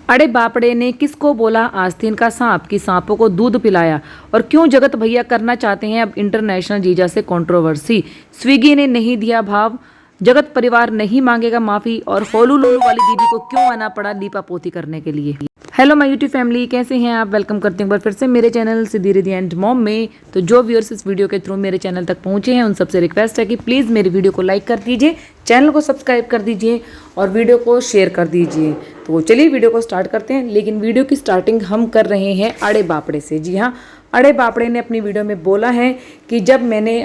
अरे बापड़े ने किसको बोला आस्तीन का सांप कि सांपों को दूध पिलाया। और क्यों जगत भैया करना चाहते हैं अब इंटरनेशनल जीजा से कंट्रोवर्सी। स्विगी ने नहीं दिया भाव, जगत परिवार नहीं मांगेगा माफी और होलू लोलू वाली दीदी को क्यों आना पड़ा लीपा पोती करने के लिए। हेलो माय यूट्यूब फैमिली, कैसे हैं आप। वेलकम करते हैं एक बार फिर से मेरे channel Siddhi Riddhi and mom में। तो जो व्यूअर्स इस वीडियो के थ्रू मेरे चैनल तक पहुंचे हैं उन सबसे रिक्वेस्ट है कि प्लीज़ मेरी वीडियो को लाइक कर दीजिए, चैनल को सब्सक्राइब कर दीजिए और वीडियो को शेयर कर दीजिए। तो चलिए वीडियो को स्टार्ट करते हैं। लेकिन वीडियो की स्टार्टिंग हम कर रहे हैं अड़े बापड़े से। जी हाँ, अड़े बापड़े ने अपनी वीडियो में बोला है कि जब मैंने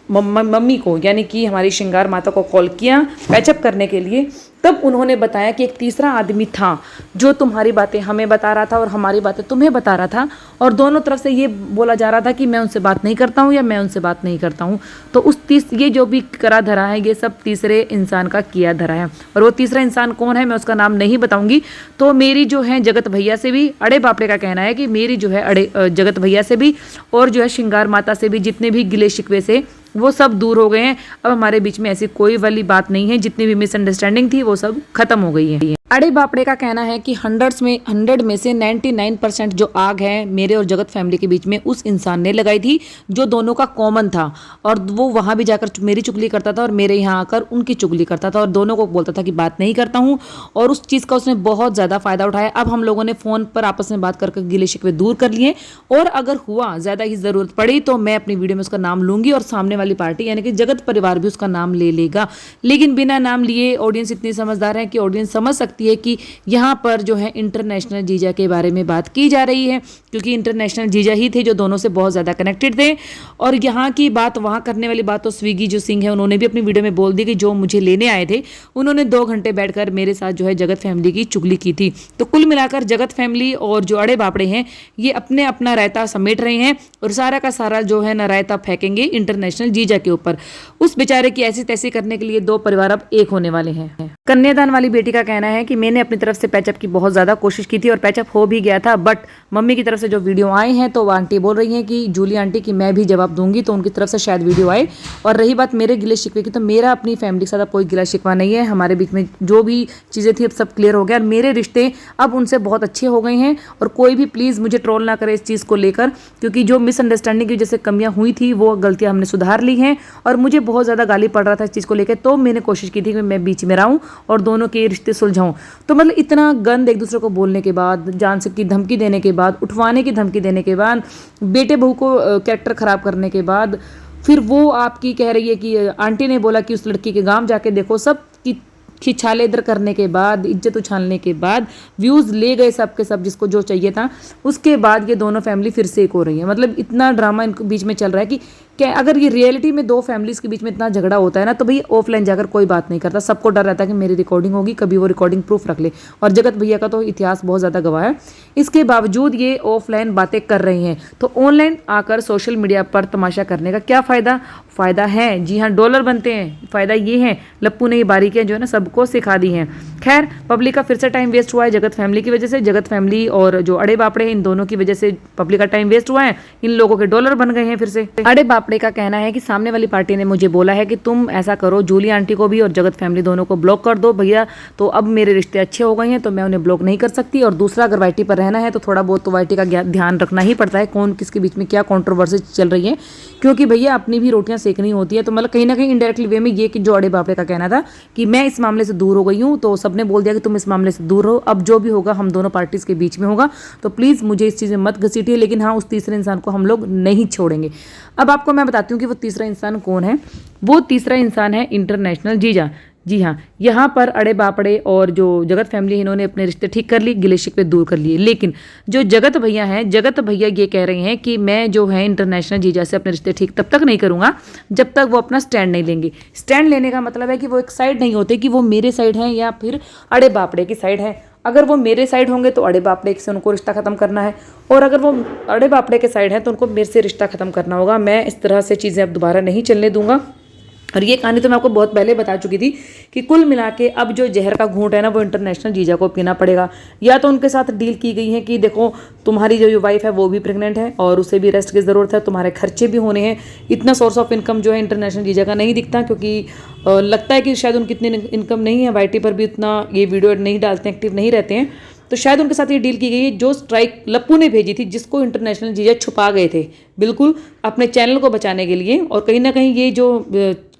मम्मी को यानी कि हमारी श्रृंगार माता को कॉल किया पैचअप करने के लिए, तब उन्होंने बताया कि एक तीसरा आदमी था जो तुम्हारी बातें हमें बता रहा था और हमारी बातें तुम्हें बता रहा था, और दोनों तरफ से ये बोला जा रहा था कि मैं उनसे बात नहीं करता हूँ या मैं उनसे बात नहीं करता हूँ। तो ये जो भी करा धरा है ये सब तीसरे इंसान का किया धरा है, और वो तीसरा इंसान कौन है मैं उसका नाम नहीं बताऊंगी। तो मेरी जो है जगत भैया से भी, अड़े बापड़े का कहना है कि मेरी जो है जगत भैया से भी और जो है श्रृंगार माता से भी जितने भी गिले शिकवे से वो सब दूर हो गए हैं। अब हमारे बीच में ऐसी कोई वाली बात नहीं है, जितनी भी मिसअंडरस्टैंडिंग थी वो सब खत्म हो गई है। अड़े बापड़े का कहना है कि 100 में से 99% जो आग है मेरे और जगत फैमिली के बीच में उस इंसान ने लगाई थी जो दोनों का कॉमन था, और वो वहां भी जाकर मेरी चुगली करता था और मेरे यहाँ आकर उनकी चुगली करता था और दोनों को बोलता था कि बात नहीं करता हूँ, और उस चीज़ का उसने बहुत ज़्यादा फायदा उठाया। अब हम लोगों ने फ़ोन पर आपस में बात करके गिले शिकवे दूर कर लिए, और अगर हुआ ज़्यादा ही ज़रूरत पड़ी तो मैं अपनी वीडियो में उसका नाम लूंगी और सामने वाली पार्टी यानी कि जगत परिवार भी उसका नाम ले लेगा। लेकिन बिना नाम लिए ऑडियंस इतनी समझदार है कि ऑडियंस समझ सकती है कि यहाँ पर जो है इंटरनेशनल जीजा के बारे में बात की जा रही है, क्योंकि इंटरनेशनल जीजा ही थे जो दोनों से बहुत ज़्यादा कनेक्टेड थे। और यहाँ की बात वहाँ करने वाली बात तो स्विगी जो सिंह है उन्होंने भी अपनी वीडियो में बोल दी कि जो मुझे लेने आए थे उन्होंने 2 घंटे बैठकर मेरे साथ जो है जगत फैमिली की चुगली की थी। तो कुल मिलाकर जगत फैमिली और जो अड़े बापड़े हैं ये अपने अपना रायता समेट रहे हैं और सारा का सारा जो है ना रायता फेंकेंगे इंटरनेशनल जीजा के ऊपर। उस बेचारे की ऐसी तैसी करने के लिए 2 परिवार अब एक होने वाले हैं। कन्यादान वाली बेटी का कहना है कि मैंने अपनी तरफ से पैचअप की बहुत ज़्यादा कोशिश की थी और पैचअप हो भी गया था, बट मम्मी की तरफ से जो वीडियो आए हैं तो आंटी बोल रही हैं कि जूली आंटी की मैं भी जवाब दूंगी, तो उनकी तरफ से शायद वीडियो आए। और रही बात मेरे गिले शिकवे की, तो मेरा अपनी फैमिली के साथ अब कोई गिला शिकवा नहीं है। हमारे बीच में जो भी चीज़ें थी अब सब क्लियर हो गया और मेरे रिश्ते अब उनसे बहुत अच्छे हो गए हैं। और कोई भी प्लीज़ मुझे ट्रोल ना करे इस चीज़ को लेकर, क्योंकि जो मिसअंडरस्टैंडिंग की वजह से कमियाँ हुई थी वो गलतियाँ हमने सुधार ली हैं और मुझे बहुत ज़्यादा गाली पड़ रहा था इस चीज़ को लेकर। तो मैंने कोशिश की थी कि मैं बीच में रहूँ और दोनों के रिश्ते सुलझाऊँ। तो मतलब इतना गंद एक दूसरे को बोलने के बाद, जान से की धमकी देने के बाद, उठवाने की धमकी देने के बाद, बेटे बहू को कैरेक्टर खराब करने के बाद, फिर वो आपकी कह रही है कि आंटी ने बोला कि उस लड़की के गांव जाके देखो, सब की खिछाले इधर करने के बाद, इज्जत उछालने के बाद, व्यूज़ ले गए सब के सब जिसको जो चाहिए था, उसके बाद ये दोनों फैमिली फिर से एक हो रही है। मतलब इतना ड्रामा इनके बीच में चल रहा है कि क्या अगर ये रियलिटी में 2 फैमिलीज़ के बीच में इतना झगड़ा होता है ना, तो भाई ऑफलाइन जाकर कोई बात नहीं करता। सबको डर रहता है कि मेरी रिकॉर्डिंग होगी, कभी वो रिकॉर्डिंग प्रूफ रख ले। और जगत भैया का तो इतिहास बहुत ज़्यादा गवाह है, इसके बावजूद ये ऑफलाइन बातें कर रहे हैं। तो ऑनलाइन आकर सोशल मीडिया पर तमाशा करने का क्या फ़ायदा है। जी हाँ, डॉलर बनते हैं। फ़ायदा ये है, लप्पू ने ये बारीकियाँ जो है ना सबको सिखा दी हैं। खैर, पब्लिक का फिर से टाइम वेस्ट हुआ है जगत फैमिली की वजह से। जगत फैमिली और जो अड़े बापड़े हैं इन दोनों की वजह से पब्लिक का टाइम वेस्ट हुआ है। इन लोगों के डॉलर बन गए हैं फिर से। अड़े बापड़े का कहना है कि सामने वाली पार्टी ने मुझे बोला है कि तुम ऐसा करो, जूली आंटी को भी और जगत फैमिली दोनों को ब्लॉक कर दो भैया। तो अब मेरे रिश्ते अच्छे हो गए हैं तो मैं उन्हें ब्लॉक नहीं कर सकती। और दूसरा, अगर वाईटी पर रहना है तो थोड़ा बहुत तो वाईटी का ध्यान रखना ही पड़ता है, कौन किसके बीच में क्या कॉन्ट्रोवर्सी चल रही है, क्योंकि भैया अपनी भी रोटियां सेकनी होती है। तो मतलब कहीं ना कहीं इनडायरेक्टली वे में ये कि जो अड़े बापड़े का कहना था कि मैं इस मामले से दूर हो गई हूँ, तो सबने बोल दिया कि तुम इस मामले से दूर हो, अब जो भी होगा हम दोनों पार्टीज के बीच में होगा। तो प्लीज़ मुझे इस चीज़ में मत घसीटिए, लेकिन हाँ, उस तीसरे इंसान को हम लोग नहीं छोड़ेंगे। अब आपको मैं बताती हूँ कि वो तीसरा इंसान कौन है। वो तीसरा इंसान है इंटरनेशनल जीजा। जी हाँ, यहाँ पर अड़े बापड़े और जो जगत फैमिली है इन्होंने अपने रिश्ते ठीक कर लिए, गिले शिकवे दूर कर लिए। लेकिन जो जगत भैया हैं, जगत भैया ये कह रहे हैं कि मैं जो है इंटरनेशनल जीजा से अपने रिश्ते ठीक तब तक नहीं करूँगा जब तक वो अपना स्टैंड नहीं लेंगे। स्टैंड लेने का मतलब है कि वो एक साइड नहीं होते कि वो मेरे साइड हैं या फिर अड़े बापड़े की साइड है। अगर वो मेरे साइड होंगे तो अड़े बापड़े से उनको रिश्ता खत्म करना है, और अगर वो अड़े बापड़े के साइड है तो उनको मेरे से रिश्ता खत्म करना होगा। मैं इस तरह से चीज़ें अब दोबारा नहीं चलने दूंगा। और ये कहानी तो मैं आपको बहुत पहले बता चुकी थी कि कुल मिला के अब जो जहर का घूंट है ना वो इंटरनेशनल जीजा को पीना पड़ेगा। या तो उनके साथ डील की गई है कि देखो तुम्हारी जो वाइफ है वो भी प्रेग्नेंट है और उसे भी रेस्ट की ज़रूरत है, तुम्हारे खर्चे भी होने हैं। इतना सोर्स ऑफ इनकम जो है इंटरनेशनल जीजा का नहीं दिखता, क्योंकि लगता है कि शायद उनकी इतनी इनकम नहीं है, वाईटी पर भी उतना ये वीडियो नहीं डालते हैं, एक्टिव नहीं रहते हैं। तो शायद उनके साथ ये डील की गई है, जो स्ट्राइक लप्पू ने भेजी थी, जिसको इंटरनेशनल जीजा छुपा गए थे बिल्कुल अपने चैनल को बचाने के लिए। और कहीं ना कहीं ये जो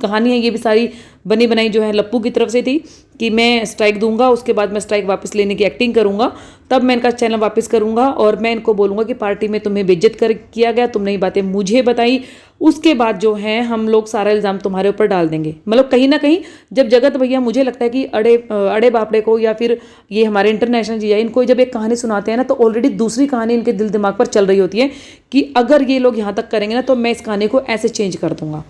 कहानी है ये भी सारी बनी बनाई जो है लप्पू की तरफ से थी कि मैं स्ट्राइक दूंगा, उसके बाद मैं स्ट्राइक वापस लेने की एक्टिंग करूंगा, तब मैं इनका चैनल वापस करूंगा और मैं इनको बोलूंगा कि पार्टी में तुम्हें बेइज्जत कर किया गया, तुमने ये बातें मुझे बताई, उसके बाद जो है हम लोग सारा इल्ज़ाम तुम्हारे ऊपर डाल देंगे। मतलब कहीं ना कहीं जब जगत भैया मुझे लगता है कि अड़े बापड़े को या फिर ये हमारे इंटरनेशनल जीजा इनको जब एक कहानी सुनाते हैं ना, तो ऑलरेडी दूसरी कहानी इनके दिल दिमाग पर चल रही होती है कि अगर ये लोग यहाँ तक करेंगे ना तो मैं इस कहानी को ऐसे चेंज कर दूंगा।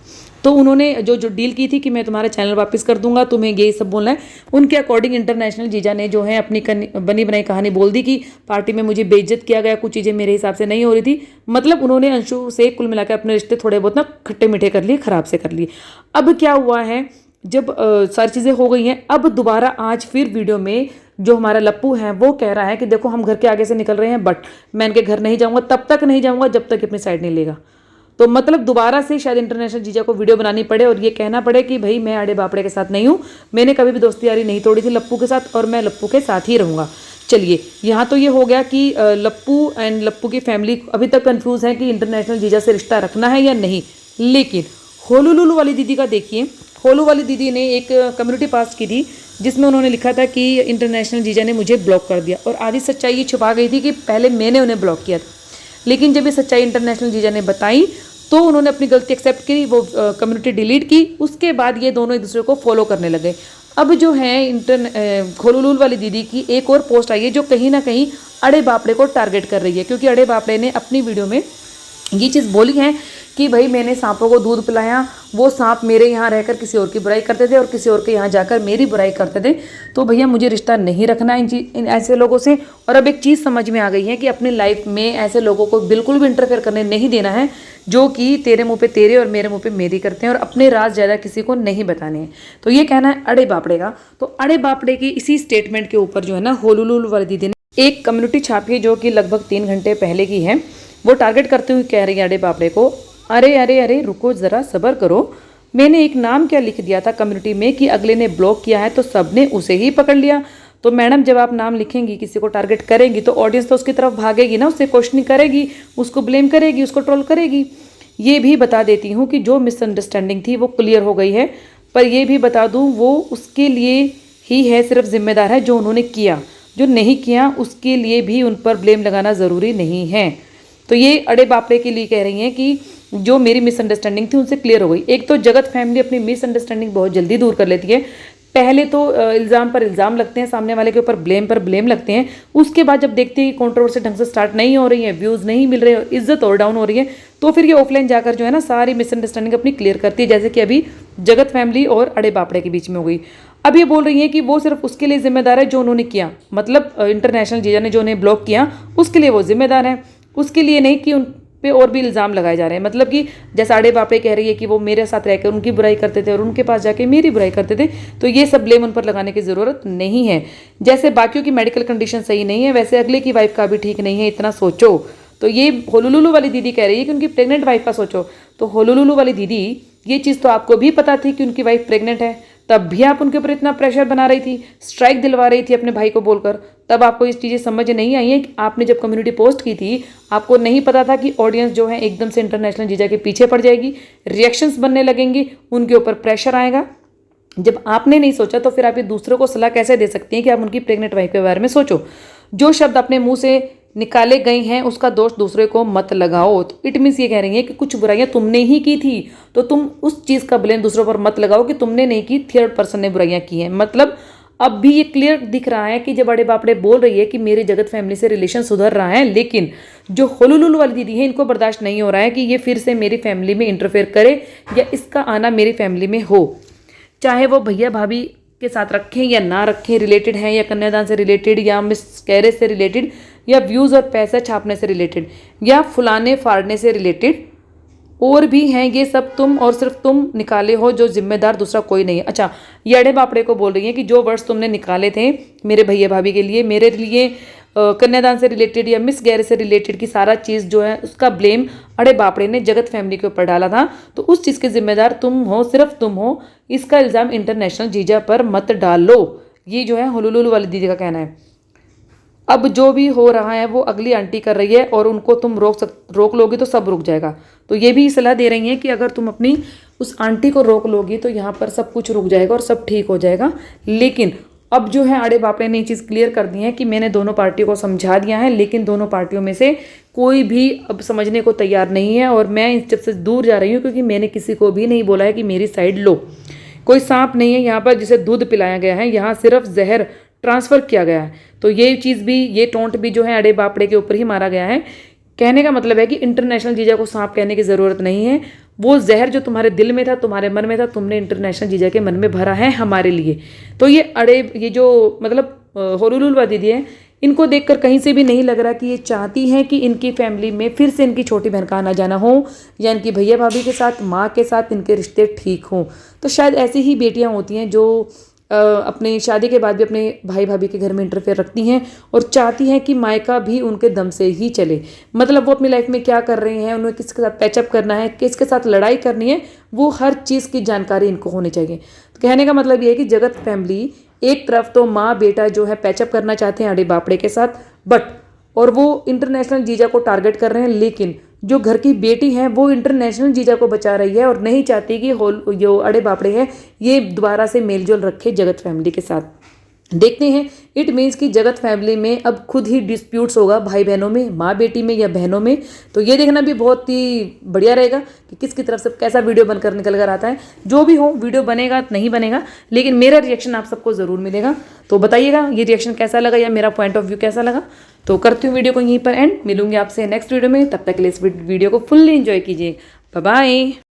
तो उन्होंने जो डील की थी कि मैं तुम्हारा चैनल वापस कर दूंगा, तुम्हें ये सब बोलना है, उनके अकॉर्डिंग इंटरनेशनल जीजा ने जो है अपनी बनी बनाई कहानी बोल दी कि पार्टी में मुझे बेइज्जत किया गया, कुछ चीज़ें मेरे हिसाब से नहीं हो रही थी। मतलब उन्होंने अंशु से कुल मिलाकर अपने रिश्ते थोड़े बहुत ना खट्टे मीठे कर लिए, खराब से कर लिए। अब क्या हुआ है, जब सारी चीज़ें हो गई हैं, अब दोबारा आज फिर वीडियो में जो हमारा लप्पू है वो कह रहा है कि देखो हम घर के आगे से निकल रहे हैं, बट मैं इनके घर नहीं जाऊँगा, तब तक नहीं जाऊँगा जब तक अपनी साइड नहीं लेगा। तो मतलब दोबारा से शायद इंटरनेशनल जीजा को वीडियो बनानी पड़े और ये कहना पड़े कि भाई मैं अड़े बापड़े के साथ नहीं हूँ, मैंने कभी भी दोस्ती यारी नहीं तोड़ी थी लप्पू के साथ और मैं लप्पू के साथ ही रहूँगा। चलिए, यहाँ तो ये हो गया कि लप्पू एंड लप्पू की फैमिली अभी तक कंफ्यूज है कि इंटरनेशनल जीजा से रिश्ता रखना है या नहीं। लेकिन होलुलुलु वाली दीदी का देखिए, होलू वाली दीदी ने एक कम्युनिटी पास्ट की थी जिसमें उन्होंने लिखा था कि इंटरनेशनल जीजा ने मुझे ब्लॉक कर दिया, और आधी सच्चाई ये छुपा गई थी कि पहले मैंने उन्हें ब्लॉक किया था। लेकिन जब ये सच्चाई इंटरनेशनल जीजा ने बताई तो उन्होंने अपनी गलती एक्सेप्ट की, वो कम्युनिटी डिलीट की, उसके बाद ये दोनों एक दूसरे को फॉलो करने लगे। अब जो है होलुलुलु वाली दीदी की एक और पोस्ट आई है जो कहीं ना कहीं अड़े बापड़े को टारगेट कर रही है, क्योंकि अड़े बापड़े ने अपनी वीडियो में ये चीज़ बोली है कि भाई मैंने सांपों को दूध पिलाया, वो सांप मेरे यहाँ रहकर किसी और की बुराई करते थे और किसी और के यहाँ जाकर मेरी बुराई करते थे, तो भैया मुझे रिश्ता नहीं रखना इन ऐसे लोगों से। और अब एक चीज़ समझ में आ गई है कि अपनी लाइफ में ऐसे लोगों को बिल्कुल भी इंटरफेयर करने नहीं देना है, जो कि तेरे मुँह पे तेरे और मेरे मुँह पे मेरी करते हैं और अपने राज ज़्यादा किसी को नहीं बताने हैं। तो ये कहना है अड़े बापड़े का। तो अड़े बापड़े की इसी स्टेटमेंट के ऊपर जो है ना होलुलुलु वाली दीदी ने एक कम्युनिटी छापी है जो कि लगभग 3 घंटे पहले की है। वो टारगेट करते हुए कह रही है अड़े बापड़े को, अरे अरे अरे रुको ज़रा सब्र करो, मैंने एक नाम क्या लिख दिया था कम्युनिटी में कि अगले ने ब्लॉक किया है तो सब ने उसे ही पकड़ लिया। तो मैडम जब आप नाम लिखेंगी, किसी को टारगेट करेंगी, तो ऑडियंस तो उसकी तरफ भागेगी ना, उससे क्वेश्चनिंग करेगी, उसको ब्लेम करेगी, उसको ट्रोल करेगी। ये भी बता देती हूँ कि जो मिसअंडरस्टैंडिंग थी वो क्लियर हो गई है, पर ये भी बता दूँ वो उसके लिए ही है सिर्फ जिम्मेदार है जो उन्होंने किया, जो नहीं किया उसके लिए भी उन पर ब्लेम लगाना ज़रूरी नहीं है। तो ये अड़े बापड़े के लिए कह रही हैं कि जो मेरी मिसअंडरस्टैंडिंग थी उनसे क्लियर हो गई। एक तो जगत फैमिली अपनी मिसअंडरस्टैंडिंग बहुत जल्दी दूर कर लेती है। पहले तो इल्ज़ाम पर इल्ज़ाम लगते हैं, सामने वाले के ऊपर ब्लेम पर ब्लेम लगते हैं, उसके बाद जब देखते हैं कि कंट्रोवर्सी ढंग से स्टार्ट नहीं हो रही है, व्यूज़ नहीं मिल रहे, इज्जत और डाउन हो रही है, तो फिर ये ऑफलाइन जाकर जो है ना सारी मिसअंडरस्टैंडिंग अपनी क्लियर करती है, जैसे कि अभी जगत फैमिली और अड़े बापड़े के बीच में हो गई। अब ये बोल रही हैं कि वो सिर्फ उसके लिए जिम्मेदार है जो उन्होंने किया, मतलब इंटरनेशनल जीजा ने जो उन्हें ब्लॉक किया उसके लिए वो जिम्मेदार है, उसके लिए नहीं कि उन पे और भी इल्ज़ाम लगाए जा रहे हैं। मतलब कि जैसा अड़े बापड़े कह रही है कि वो मेरे साथ रहकर उनकी बुराई करते थे और उनके पास जाके मेरी बुराई करते थे, तो ये सब ब्लेम उन पर लगाने की ज़रूरत नहीं है। जैसे बाकियों की मेडिकल कंडीशन सही नहीं है, वैसे अगले की वाइफ का भी ठीक नहीं है, इतना सोचो। तो ये होलुलुलु वाली दीदी कह रही है कि उनकी प्रेग्नेंट वाइफ का सोचो। तो होलुलुलु वाली दीदी, ये चीज़ तो आपको भी पता थी कि उनकी वाइफ प्रेग्नेंट है, तब भी आप उनके ऊपर इतना प्रेशर बना रही थी, स्ट्राइक दिलवा रही थी अपने भाई को बोलकर, तब आपको ये चीज़ें समझ नहीं आई है कि आपने जब कम्युनिटी पोस्ट की थी आपको नहीं पता था कि ऑडियंस जो है एकदम से इंटरनेशनल जीजा के पीछे पड़ जाएगी, रिएक्शंस बनने लगेंगे, उनके ऊपर प्रेशर आएगा। जब आपने नहीं सोचा तो फिर आप ये दूसरों को सलाह कैसे दे सकती हैं कि आप उनकी प्रेग्नेंट वाइफ के बारे में सोचो। जो शब्द अपने मुंह से निकाले गए हैं उसका दोष दूसरे को मत लगाओ। तो इट मीन्स ये कह रही है कि कुछ बुराइयां तुमने ही की थी, तो तुम उस चीज़ का ब्लेम दूसरों पर मत लगाओ कि तुमने नहीं की, थर्ड पर्सन ने बुराइयां की हैं। मतलब अब भी ये क्लियर दिख रहा है कि जब बड़े बापड़े बोल रही है कि मेरे जगत फैमिली से रिलेशन सुधर रहा है, लेकिन जो होलुलुलु वाली दीदी है इनको बर्दाश्त नहीं हो रहा है कि ये फिर से मेरी फैमिली में इंटरफेयर करे या इसका आना मेरी फैमिली में हो, चाहे वो भैया भाभी के साथ रखें या ना रखें, रिलेटेड हैं या कन्यादान से रिलेटेड या मिसकैरेज से रिलेटेड या व्यूज़ और पैसा छापने से रिलेटेड या फुलाने फाड़ने से रिलेटेड, और भी हैं, ये सब तुम और सिर्फ तुम निकाले हो, जो जिम्मेदार दूसरा कोई नहीं है। अच्छा, ये अड़े बापड़े को बोल रही है कि जो वर्ड्स तुमने निकाले थे मेरे भैया भाभी के लिए, मेरे लिए कन्यादान से रिलेटेड या मिस गैरेज से रिलेटेड की सारा चीज़ जो है उसका ब्लेम अड़े बापड़े ने जगत फैमिली के ऊपर डाला था, तो उस चीज़ के जिम्मेदार तुम हो, सिर्फ तुम हो, इसका इल्ज़ाम इंटरनेशनल जीजा पर मत डालो। ये जो है होलुलुलु वाली दीदी का कहना है। अब जो भी हो रहा है वो अगली आंटी कर रही है और उनको तुम रोक लोगी तो सब रुक जाएगा। तो ये भी सलाह दे रही हैं कि अगर तुम अपनी उस आंटी को रोक लोगी तो यहाँ पर सब कुछ रुक जाएगा और सब ठीक हो जाएगा। लेकिन अब जो है आड़े बापड़े ने ये चीज़ क्लियर कर दी है कि मैंने दोनों पार्टियों को समझा दिया है, लेकिन दोनों पार्टियों में से कोई भी अब समझने को तैयार नहीं है और मैं इस चीज़ से दूर जा रही हूँ, क्योंकि मैंने किसी को भी नहीं बोला है कि मेरी साइड लो। कोई सांप नहीं है यहाँ पर जिसे दूध पिलाया गया है, यहाँ सिर्फ जहर ट्रांसफ़र किया गया है। तो ये चीज़ भी, ये टोंट भी जो है अड़े बापड़े के ऊपर ही मारा गया है। कहने का मतलब है कि इंटरनेशनल जीजा को सांप कहने की ज़रूरत नहीं है। वो जहर जो तुम्हारे दिल में था, तुम्हारे मन में था, तुमने इंटरनेशनल जीजा के मन में भरा है हमारे लिए। तो ये जो मतलब होरुलुलवा दीदी है, इनको देखकर कहीं से भी नहीं लग रहा कि ये चाहती हैं कि इनकी फैमिली में फिर से इनकी छोटी बहन का आना जाना हो या इनकी भैया भाभी के साथ, माँ के साथ इनके रिश्ते ठीक हों। तो शायद ऐसी ही बेटियाँ होती हैं जो अपनी शादी के बाद भी अपने भाई भाभी के घर में इंटरफेयर रखती हैं और चाहती हैं कि मायका भी उनके दम से ही चले। मतलब वो अपनी लाइफ में क्या कर रही हैं, उन्हें किसके साथ पैचअप करना है, किसके साथ लड़ाई करनी है, वो हर चीज़ की जानकारी इनको होनी चाहिए। तो कहने का मतलब ये है कि जगत फैमिली एक तरफ तो माँ बेटा जो है पैचअप करना चाहते हैं अड़े बापड़े के साथ, और वो इंटरनेशनल जीजा को टारगेट कर रहे हैं, लेकिन जो घर की बेटी है वो इंटरनेशनल जीजा को बचा रही है और नहीं चाहती कि जो अड़े बापड़े हैं ये दोबारा से मेलजोल रखे जगत फैमिली के साथ। देखते हैं, इट मीन्स कि जगत फैमिली में अब खुद ही डिस्प्यूट्स होगा भाई बहनों में, माँ बेटी में या बहनों में। तो ये देखना भी बहुत ही बढ़िया रहेगा कि किसकी तरफ से कैसा वीडियो बनकर निकल कर आता है। जो भी हो, वीडियो बनेगा नहीं बनेगा, लेकिन मेरा रिएक्शन आप सबको ज़रूर मिलेगा। तो बताइएगा ये रिएक्शन कैसा लगा या मेरा पॉइंट ऑफ व्यू कैसा लगा। तो करती हूँ वीडियो को यहीं पर एंड, मिलूंगी आपसे नेक्स्ट वीडियो में। तब तक के लिए इस वीडियो को फुल्ली एंजॉय कीजिए। Bye bye.